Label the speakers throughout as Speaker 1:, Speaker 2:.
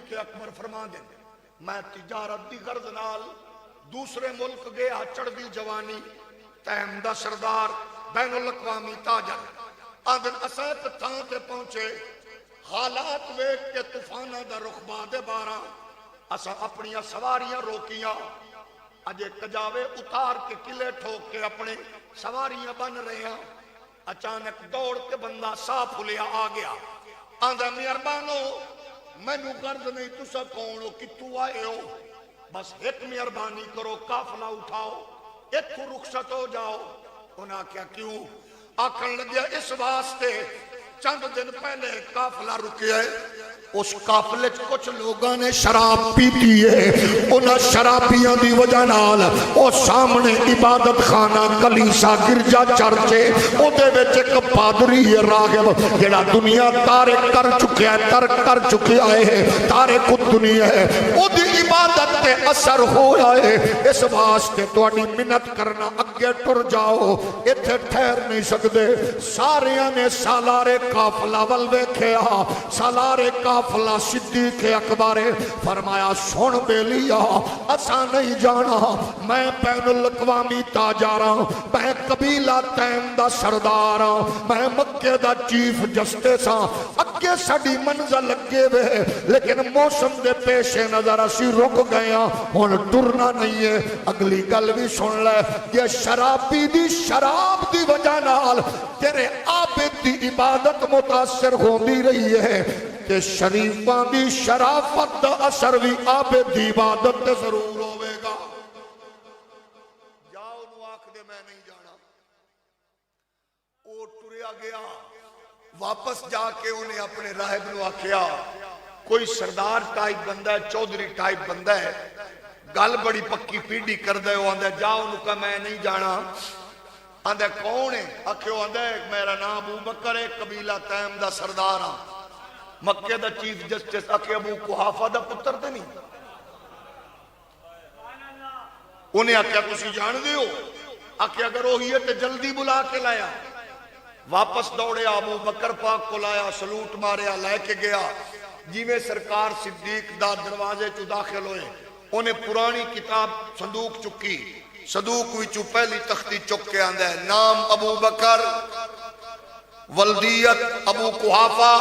Speaker 1: کہ اکبر فرما دیں میں تجارت دی غرض نال دوسرے ملک گیا چڑھ دی جوانی تیم دا سردار بین الاقوامی تاجر آدھن اسیت تھان تے پہنچے حالات ویک کے طوفانہ دا رخبا دے بارہ اسا اپنی سواریاں روکیاں اجے کجاوے اتار کے قلعے ٹھوک کے اپنے سواریاں بن رہے ہیں اچانک دوڑ کے بندہ صاف لیا آ گیا آندھا مہربانو مینوں غرض نہیں تسا کون ہو کتوں آئے ہو بس ایک مہربانی کرو قافلہ اٹھاؤ ایک رخصت ہو جاؤ انہاں کیا کیوں آکھن لگیا اس واسطے چند دن پہلے قافلہ رکے اس قافلے کچھ لوگاں نے شراب پیتی ہے انہاں شرابیاں دی وجہ نال او سامنے عبادت خانہ کلیسا گرجا چرچے او دے وچ ایک پادری راغب جڑا دنیا تارک کر چکیا ہے ترک کر چکیا ہے تارک دنیا ہے او دی عبادت تے اثر ہوا ہے اس واسطے تواڈی منت کرنا اگے ٹر جاؤ ایتھے ٹھہر نہیں سکدے ساریاں نے سالارے قافلہ ول ویکھیا سالارے قافلہ صدیق اکبر فرمایا سن بیلیا اساں نہیں جانا میں بین الاقوامی تاجاراں میں قبیلہ تیم دا سرداراں میں مکے دا چیف جسٹس ہاں اگے ساڈی منزل لگے وے لیکن موسم دے پیش نظر اسی رک گئے ہاں ہن ٹرنا نہیں ہے اگلی گل بھی سن لے یہ شرابی دی شراب دی وجہ نال تیرے عابد دی عبادت متاثر ہوندی رہی ہے کہ شریفاں دی شرافت دا اثر بھی عابد دی عبادت تے ضرور ہوئے گا جاؤ نو آکھ دے میں نہیں جانا او ٹریا گیا واپس جا کے انہیں اپنے راہب نو آکھیا کوئی سردار ٹائپ بندہ ہے چودھری ٹائپ بندہ ہے گل بڑی پکی پیڑی کر دے وہ آندھا جاؤ نو کہا میں نہیں جانا آندھا کون ہے آکھیو آندھا میرا نام ابو بکر ہے قبیلہ تیم دا سردار ہاں مکہ دا چیف جسٹس آکھے ابو قحافہ دا پتر تے نہیں انہیں آکھیا تسی جان دے ہو آکھے اگر وہی ہے تے جلدی بلا کے لایا واپس دوڑے ابو بکر پاک کو لایا سلوٹ ماریا لے کے گیا جی میں سرکار صدیق دا دروازے چو داخل ہوئے انہیں پرانی کتاب صندوق چکی صندوق وچوں پہلی تختی چک کے آندہ ہے نام ابو بکر ولدیت ابو قحافہ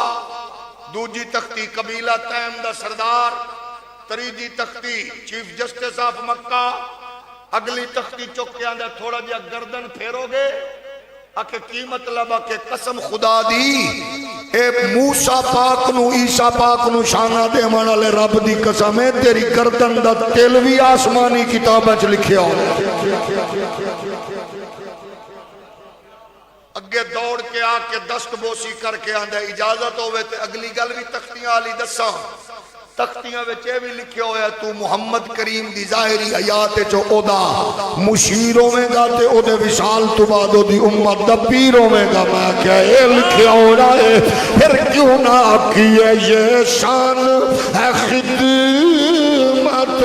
Speaker 1: دوجی تختی قبیلہ تیم دا سردار تریجی تختی چیف جسٹس آف مکہ اگلی تختی چک کے آندہ تھوڑا جا گردن پھیرو گے آکے کی مطلب آکے قسم خدا دی اے موسیٰ پاک نو عیسیٰ پاک نو شانہ دے مانا لے رب دی قسم ہے تیری گردن دا تیلوی آسمانی کتابہ چ لکھیا اگے دوڑ کے آکے دست بوسی کر کے آندہ اجازت ہوئے تے اگلی گل بھی تختیاں آلی دساں تختیاں وچے بھی لکھے ہوئے تو محمد کریم دی ظاہری حیات چو او دا مشیروں میں گا تے او دے وشال تو بعد او دی امت دا پیروں میں گا میں کیا یہ لکھے ہو رہا ہے پھر کیوں نہ کیے یہ شان ہے خدمت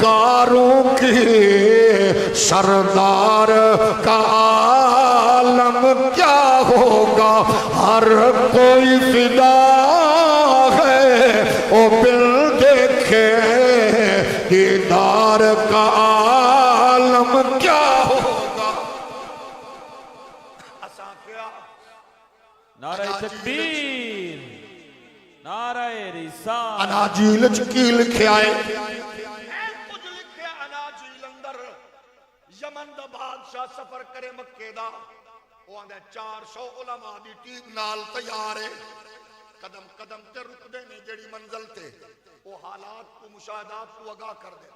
Speaker 1: کاروں کی سردار کا عالم کیا ہوگا ہر کوئی فدا ہے او بل دیکھے دیدار کا عالم کیا ہوگا اسا کیا
Speaker 2: نعرہ تکبیر نعرہ رسالت
Speaker 1: اناجیل چکی لکھے آئے کچھ لکھے اناجیل اندر یمن دا بادشاہ سفر کرے مکہ دا وہ آندھے 400 علماء دی ٹیم نال تیار ہے قدم قدم تے رک دے نے جڑی منزل تے وہ حالات کو مشاہدات کو آگاہ کر دے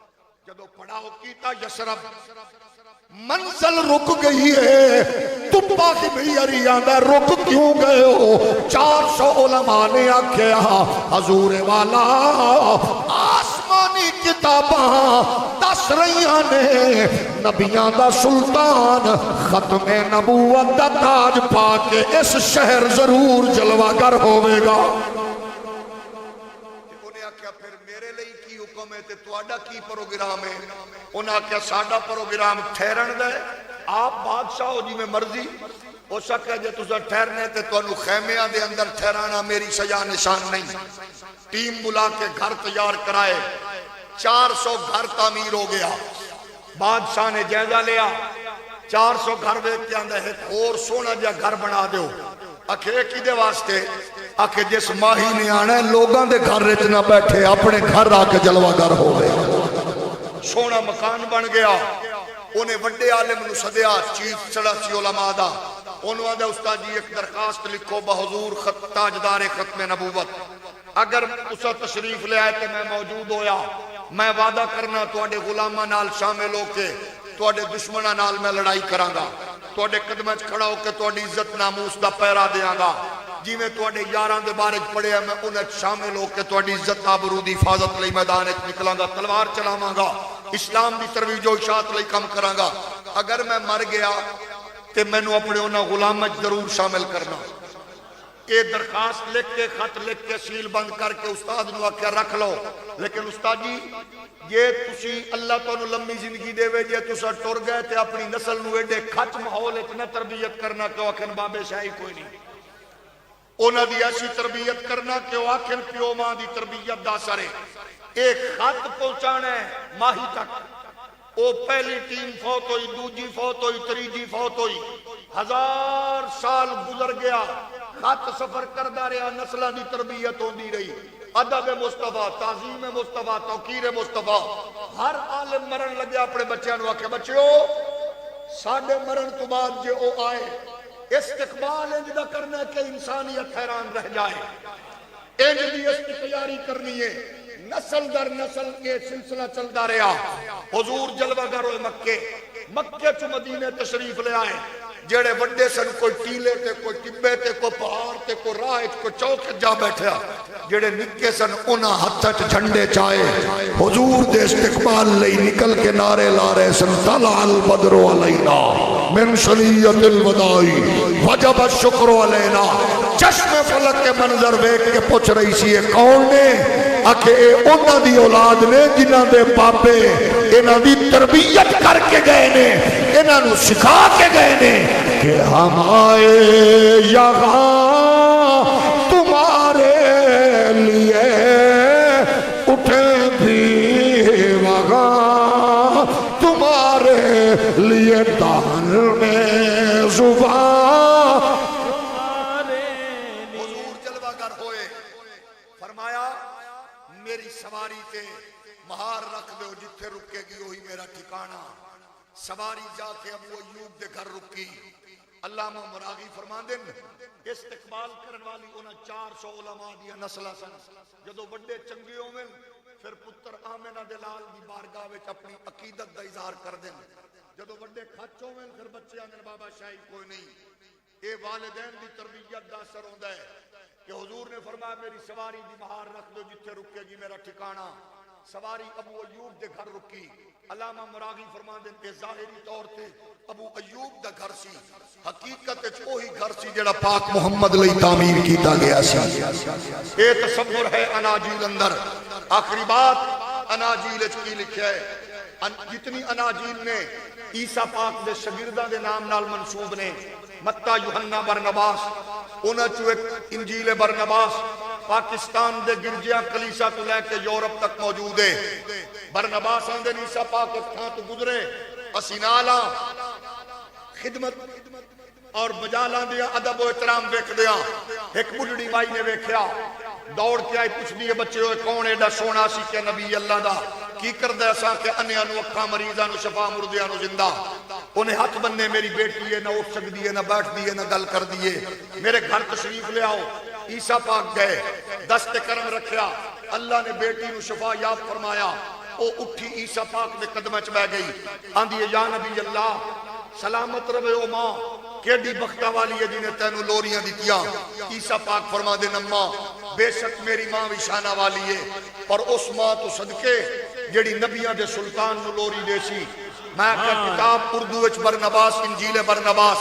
Speaker 1: جدو پڑھاؤ کیتا یسرب منزل رک گئی ہے تپا کی بھی اریاندہ رک کیوں گئے ہو 400 علماء نے آکھیا حضور والا آسمانی کتاباں دس رہیاں نے نبیاں دا سلطان ختم نبوت دا تاج پا کے اس شہر ضرور جلوہ گر ہوئے گا انہیں آکھیا پھر میرے لئی کی حکم ہے تے تواڈا کی پروگرام ہے انہیں آکھیا ساڈا پروگرام ٹھہرن دے آپ بادشاہ ہو جی میں مرضی ہو سکے جے تسا ٹھہرنے تے تانوں خیمیاں دے اندر ٹھہرانا میری سزا نشان نہیں ٹیم بلا کے گھر تیار کرائے 400 گھر تعمیر ہو گیا بادشاہ نے جائزہ لیا 400 گھر ویک کے اندر ایک اور سونا جا گھر بنا دیو آکھے کی دے واسطے آکھے جس ماہی نے آنا ہے لوگاں دے گھر رچ نہ بیٹھے اپنے گھر آ کے جلوہ گر ہوئے سونا مکان بن گیا انہیں وڈے عالم نو سدیا چیف سڑسی علماء دا انہوں نے استاد جی ایک درخواست لکھو بحضور تاجدار ختم نبوت اگر اسا تشریف لے آئے تو میں موجود ہویا میں وعدہ کرنا تواڈے غلامہ نال شامل ہو کے تواڈے دشمنہ نال میں لڑائی کراں گا تواڈے قدمیں کھڑا ہو کے تواڈی عزت ناموس دا پیرا دیاں گا جی میں تواڈے یاراں دے بارے پڑھے میں انہیں شامل ہو کے تواڈی عزت آبرو دی حفاظت لئی میدان وچ نکلاں گا تلوار چلاواں گا اسلام دی ترویج و اشاعت لئی کم کراں گا اگر میں مر گیا تے مینوں اپنے انہاں غلام وچ ضرور شامل کرنا یہ درخواست لکھ کے خط لکھ کے سیل بند کر کے استاد نو آکھیا رکھ لو لیکن استاد جی یہ تسی اللہ تو لمبی زندگی دے وے جے تسا ٹر گئے تے اپنی نسل نو ایڈے کھچ ماحول وچ نہ تربیت کرنا کہ آکھن بابے شاہی کوئی نہیں انہاں دی ایسی تربیت کرنا کہ وہ آکھن پیو ماں دی تربیت دا اثر ہے ایک خط پہنچانا ہے ماہی تک وہ پہلی ٹیم فوت ہوئی دوجی فوت ہوئی تریجی فوت ہوئی 1000 سال گزر گیا خط سفر کردہ رہا نسلہ دی تربیت ہوندی رہی ادب مصطفیٰ تعظیم مصطفیٰ توقیر مصطفیٰ ہر عالم مرن لگے اپنے بچیاں نو آکھے بچیو ساڑھے مرن تو بعد جے او آئے استقبال انج دا کرنا ہے کہ انسانیت حیران رہ جائے انج دی اس کی تیاری کرنی ہے نسل در نسل کے سلسلہ چلتا رہا حضور جلوہ گر ہوئے مکے چو مدینے تشریف لے آئے جڑے وڈے سن کوئی ٹیلے تے کوئی ٹبے تے کوئی پہاڑ تے کوئی راہ کوئی چوک جا بیٹھا جڑے نکے سن انہاں ہتھ جھنڈے چائے حضور دے استقبال لئی نکل کے نعرے لا رہے سن طلع البدر علینا من شریعت الوداعی وجب الشکر علینا چشم فلک کے منظر ویکھ کے پوچھ رہی سی یہ کون نے آکھے اے انہاں دی اولاد نے جنہاں دے باپے انہاں دی تربیت کر کے گئے نے انہاں نو سکھا کے گئے نے کہ ہم آئے یہاں تمہارے لیے اٹھے بھی وہاں تمہارے لیے دہن میں زبان حضور جلوہ گر ہوئے فرمایا میری سواری تے مہار رکھ دو جتھے رکے گی وہی میرا ٹھکانہ سواری جا کے ابو ایوب دے گھر رکی علامہ مراغی فرماندن استقبال کرن والی انہاں 400 علماء دیا نسلہ سن جدو بڑے چنگے ہوئے پھر پتر آمنہ دلال دی بارگاہ وچ اپنی عقیدت دا اظہار کر دیں جدو بڑے کھچ ہوئے پھر بچے آنگن بابا شاہی کوئی نہیں اے والدین دی تربیت دا اثر ہوندہ ہے کہ حضور نے فرمایا میری سواری دی مہار رکھ دو جتھے رکے گی میرا ٹھکانہ سواری ابو ایوب دے گھر رکی علامہ مراغی فرمان دیں کہ ظاہری طور تے ابو ایوب دا گھر سی حقیقت وہی گھر سی جڑا پاک محمد لئی تعمیر کیتا گیا سی اے تصور ہے اناجیل اندر آخری بات اناجیل کی لکھیا ہے جتنی اناجیل نے عیسیٰ پاک دے شاگرداں دے نام نال منسوب نے متی یوحنا برنباس انہاں چو ایک انجیل برنباس پاکستان دے گرجیاں کلیسا تو لے کے یورپ تک موجود ہے برنباس آندے عیسیٰ پاک ایک تھا تو گزرے اسینالا خدمت اور بجالاں دیا ادب و احترام ویکھ دیا ایک بڑھڑی مائی نے ویکھیا دوڑ کے آئی پوچھ دیئے بچے ہوئے کون ایڈا سونا سی کہ نبی اللہ دا کی کر دے ایسا کہ انیاں نو اکھاں مریضاں نو شفا مردیاں نو زندہ انہیں ہاتھ بننے میری بیٹی ہے نہ اٹھ سک دیئے نہ بیٹھ دیئے نہ گل کر دیئے میرے گھر تشریف لے آؤ عیسیٰ پاک گئے دست کرم رکھیا اللہ نے بیٹی نو شفا یاب فرمایا او اٹھی عیسیٰ پاک دے قدمہ چ بہ گئی آندھی یا نبی اللہ سلامت رہے او ماں کیڑی بختہ والی ہے جنہیں تینو لوریاں دیتیا عیسیٰ پاک فرما دے نماں بے شک میری ماں بھی شانہ والی ہے اور اس ماں تو صدقے جڑی نبیاں دے سلطان نو لوری دے سی میں کتاب اردو وچ برنباس انجیل برنباس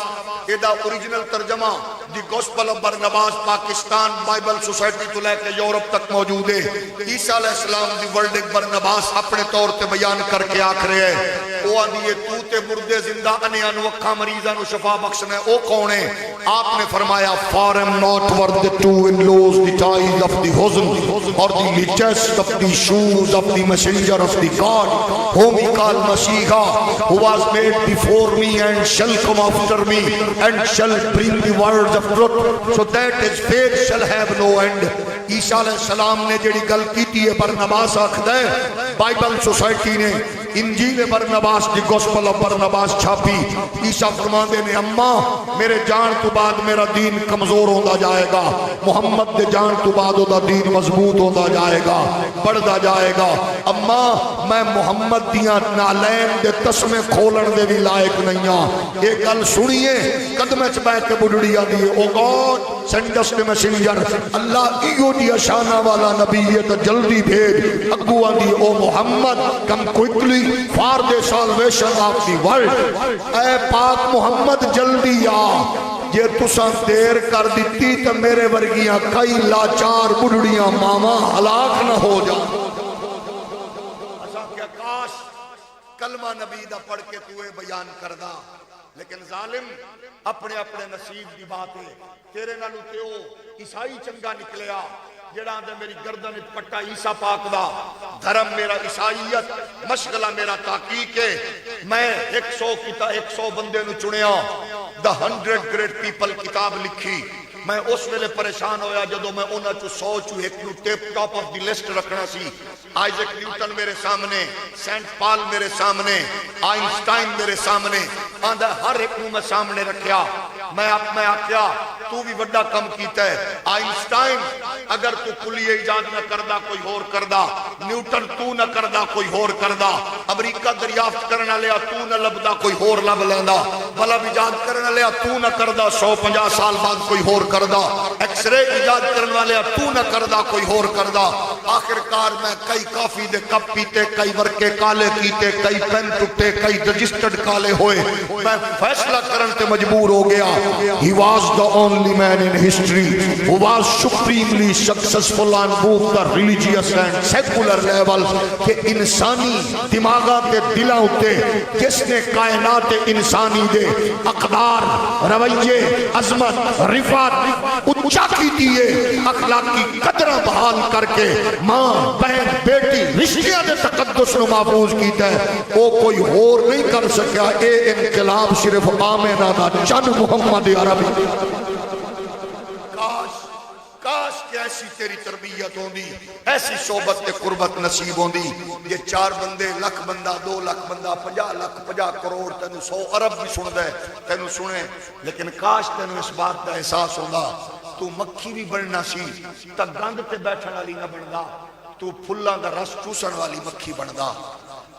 Speaker 1: ایدہ اوریجنل ترجمہ the gospel of Barnabas Pakistan Bible society تو لے کے یورپ تک موجود ہے عیسیٰ علیہ السلام دی ورلڈ برنباس اپنے طور تے بیان کر کے آکھ رہے ہیں او آدھی تو تے مردے زندہ انیاں نو اکھاں مریضاں نو شفا بخشنا ہے، او کون ہے؟ آپ نے فرمایا for am not worth the two in laws the ties of the husband or the chest of the shoes of the messenger of the God whom he called Mashiach who was made before me and shall come after me and shall bring the words of truth so that his faith shall have no end. عیسیٰ علیہ السلام نے جڑی گل کیتی ہے Barnabas آکھدا ہے، Bible society نے انجیل Barnabas the gospel of Barnabas چھاپی. عیسیٰ فرماندے نے اماں میرے جان تو بعد میرا دین کمزور ہوندا جائے گا، محمد دے جان تو بعد دا دین مضبوط ہوندا جائے گا، بڑھدا جائے گا. اماں میں محمد دیاں نالین دے تسمے کھولن دے بھی لائق نہیں ہاں. یہ گل سنیے قدمے چ بیٹھ کے بڈڑی آندی ہے O God send us the messenger. اللہ ایو دی شانہ والا نبی ہے تو جلدی بھیج. اگو آندی O Muhammad come quickly for the salvation of the world. اے پاک محمد جلدی آ. جے تساں دیر کر دیتی تو میرے ورگیاں کئی لاچار بڑھڑیاں ماما ہلاک نہ ہو جا. کیا کاش کلمہ نبی دا پڑھ کے توے بیان کردہ، لیکن ظالم اپنے اپنے نصیب دی بات ہے. تیرے نالو تے او عیسائی چنگا نکلیا جڑا دے میری گردن پٹا عیسیٰ پاک دا. دھرم میرا عیسائیت، مشغلہ میرا تحقیق ہے. میں 100 بندے نو چنیا، The 100 Great People کتاب لکھی. میں اس ویلے پریشان ہویا جدو میں انہاں چو 100 چو ایک نو ٹاپ آف دی لسٹ رکھنا سی. آئزیک نیوٹن میرے سامنے، سینٹ پال میرے سامنے، آئنسٹائن میرے سامنے، آندھا ہر ایک نو میں سامنے رکھیا. میں آکھیا تو بھی بڑا کم کیتا ہے. آئنسٹائن اگر تو کلیہ ایجاد نہ کردہ کوئی اور کردہ، نیوٹن تو نہ کردہ کوئی اور کردہ، امریکہ دریافت کرنا لیا تو نہ لبدہ کوئی اور لب لیندہ، بلب ایجاد کرنا لیا تو نہ کردہ 150 سال بعد کوئی اور کردہ، ایکس رے ایجاد کرنا لیا تو نہ کردہ کوئی اور کردہ. آخر کار میں کئی کافی دے کپ پیتے، کئی ورکے کالے کیتے، کئی پین ٹوٹے، کئی رجسٹرڈ کالے ہوئے. میں فیصلہ کرن تے مجبور ہو گیا. He was the only man in history who was supremely successful on both the religious and secular level کہ انسانی دماغات دے دلوں تے جس نے کائنات انسانی دے اقدار، رویے، عظمت، رفعت اونچا کی دیے، اخلاقی قدرہ بحال کر کے ماں، بہن، بیٹی، رشتیاں دے تقدس نو محفوظ کیتا ہے. وہ کوئی اور نہیں کر سکیا. اے انقلاب صرف آمینہ دا چند محمد عربی. کاش کہ ایسی تیری تربیت ہوندی، ایسی صحبت تے قربت نصیب ہوندی. یہ 4 بندے، لکھ بندہ، 2 لاکھ بندہ، 50 لاکھ، 50 کروڑ، تینوں 100 ارب بھی سن دے، تینوں سنے. لیکن کاش تینوں اس بات کا احساس ہوندا تو مکھی بھی بننا سی تا گند تے بیٹھن والی نہ بندا، تو پھلاں دا رس چوسن والی مکھی بندا.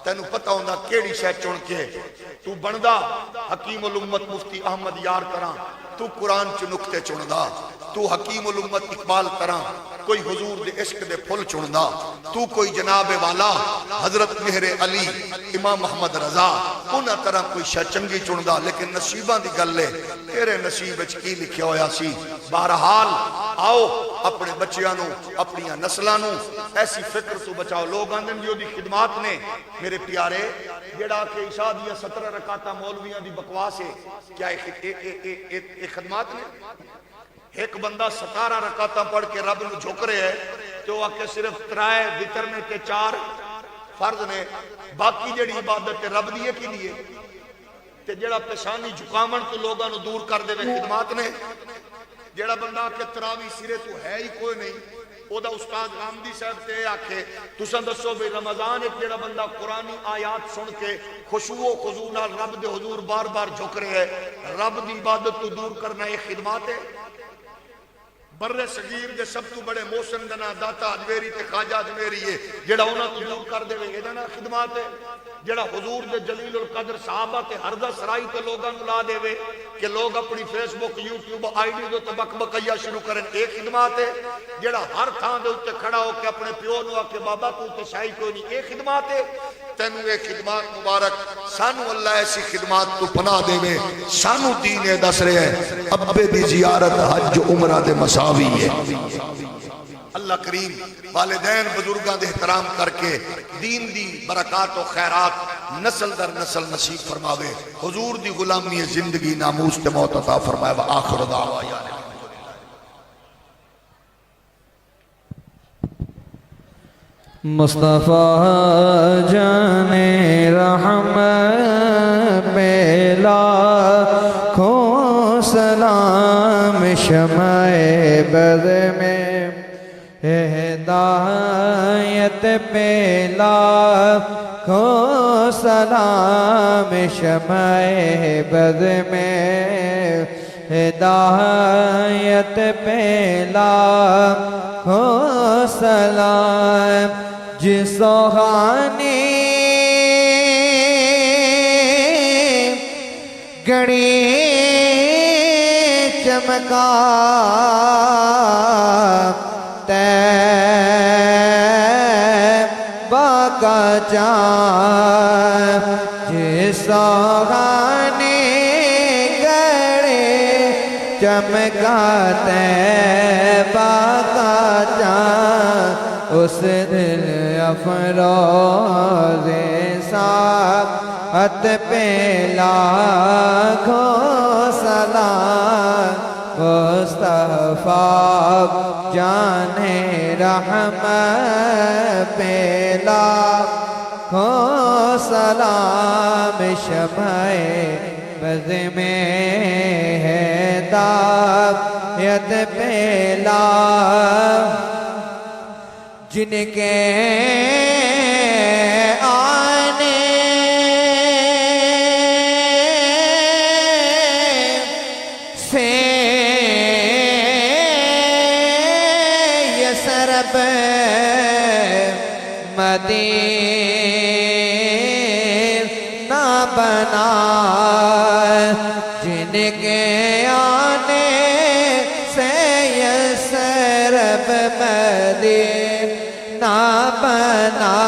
Speaker 1: تینوں پتہ ہوندا کیڑی شے چن کے تو بندا حکیم الامت مفتی احمد یار کراں، تو قرآن چ نقطے چندا، تو حکیم الامت اقبال کراں، کوئی حضور دے عشق دے پھل چندا، تو کوئی جناب والا حضرت مہر علی، امام محمد رضا، انہاں طرح کوئی شے چنگی چندا. لیکن نصیباں دی گل ہے تیرے نصیب وچ کی لکھیا ہویا سی. بہرحال آؤ اپنے بچیاں نو، اپنی نسلاں نو ایسی فکر تو بچاؤ. لوگ آندن جو دی خدمات نے میرے پیارے جڑا کہ عشاء دی 17 رکعتاں مولویاں دی بکواس ہے، کیا ایک خدمات نے؟ ایک بندہ 17 رکعتاں پڑھ کے رب نو جھک رہے ہے تو آکے صرف 3 وتر نے تے 4 فرض نے، باقی جڑی عبادت رب دی کی دیئے تے جڑا پیشانی جھکامن تو لوگاں نو دور کر دے وے خدمات نے. جڑا بندہ آکے تراوی سرے تو ہے ہی کوئی نہیں، او دا استاد غامدی صاحب تے آکھے تساں دسو بے رمضان ایک جڑا بندہ قرآنی آیات سن کے خشوع و خضوع نال رب دے حضور بار بار جھک رہے ہے، رب دی عبادت تو دور کرنا ایک خدمات ہے. برے صغیر دے سب تو بڑے محسن دنا داتا اجمیری تے خواجہ اجمیری ہے جڑا انہاں تو دور کر دے وے ایدنا خدمات ہے. جڑا حضور دے جلیل القدر صحابہ تے ہردہ سرائی تے لوگاں نو لا دے وے کہ لوگ اپنی Facebook YouTube I D دے بک بکیا شروع کرن، ایک خدمات ہے. جڑا ہر تھان دے اوتے کھڑا ہو کے اپنے پیو نو آکے بابا تو تے شاہی کوئی نہیں، ایک خدمات ہے. تینوں ایک خدمات مبارک سانو اللہ ایسی خدمات تو پناہ دے وے. سانو دین دس رہے ہیں ابے دی زیارت حج عمرہ دے مساوی ہے. اللہ کریم والدین بزرگاں دے احترام کر کے دین دی برکات و خیرات نسل در نسل نصیب فرماوے، حضور دی غلامی زندگی ناموس تے موت عطا فرمائے، وآخر دعوانا
Speaker 3: مصطفیٰ جان رحمت پہ لاکھوں سلام، شمع بد میں ہدایت پہ لاکھوں سلام، شمع بد میں ہدایت پہ لاکھوں سلام، جس سوہانی گھڑی چمکا طیبہ کا چاند، جس سوہانی گھڑی چمکا طیبہ کا چاند، اس دل افروز ساعت پہ لاکھوں سلام، مصطفیٰ جان رحمت پہ لاکھوں سلام، شمع بز میں ہدایت پہ لاکھوں، جن کے آنے سے یہ سرب مدینہ بنا، جن کے آنے سے یہ سرب مدینہ بنا،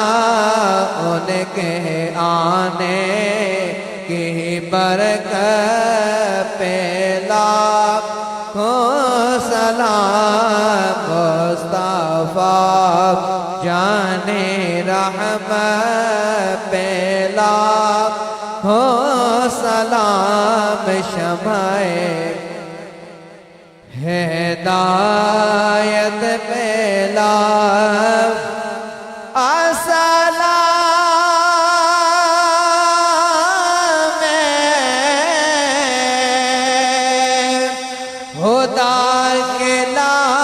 Speaker 3: ان کے آنے کی برکت پہ لاکھوں سلام، مصطفیٰ جان رحمت پہ لاکھوں سلام، شمع ہدایت پہ لاکھوں سلام، خدا کے لاڈلے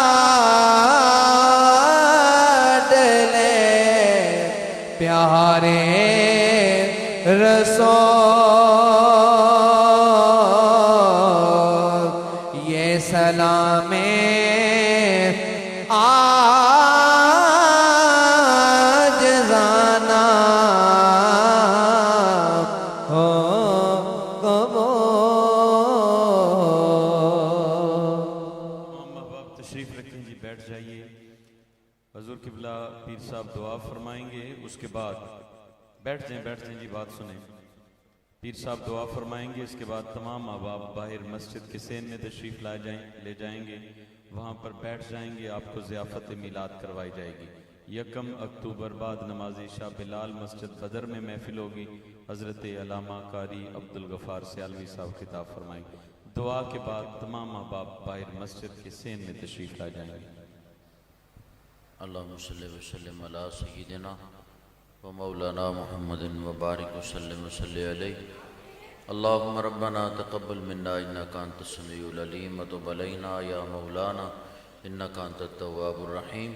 Speaker 3: پیارے رسول، یہ سلام آجزانہ ہو قبول۔
Speaker 2: احباب تشریف رکھیں جی، بیٹھ جائیے۔ حضور قبلہ پیر صاحب دعا فرمائیں گے، اس کے بعد بیٹھ جائیں جی، بات سنیں۔ پیر صاحب دعا فرمائیں گے، اس کے بعد تمام احباب باہر مسجد کے سین میں تشریف لے جائیں گے، وہاں پر بیٹھ جائیں گے، آپ کو ضیافت میلاد کروائی جائے گی۔ 1 اکتوبر بعد نماز عشاء بلال مسجد بدر میں محفل ہوگی، حضرت علامہ قاری عبدالغفار سیالوی صاحب خطاب فرمائیں گے۔ دعا کے بعد تمام احباب باہر مسجد کے سین میں تشریف لا جائیں گے۔
Speaker 4: اللہم صلی وسلم علی سیدنا و مولانا محمد و بارک وسلم وصلی علیہ۔ اللہم ربنا تقبل منا انکا انت السمیع العلیم وتب علینا یا مولانا انکا انت التواب الرحیم۔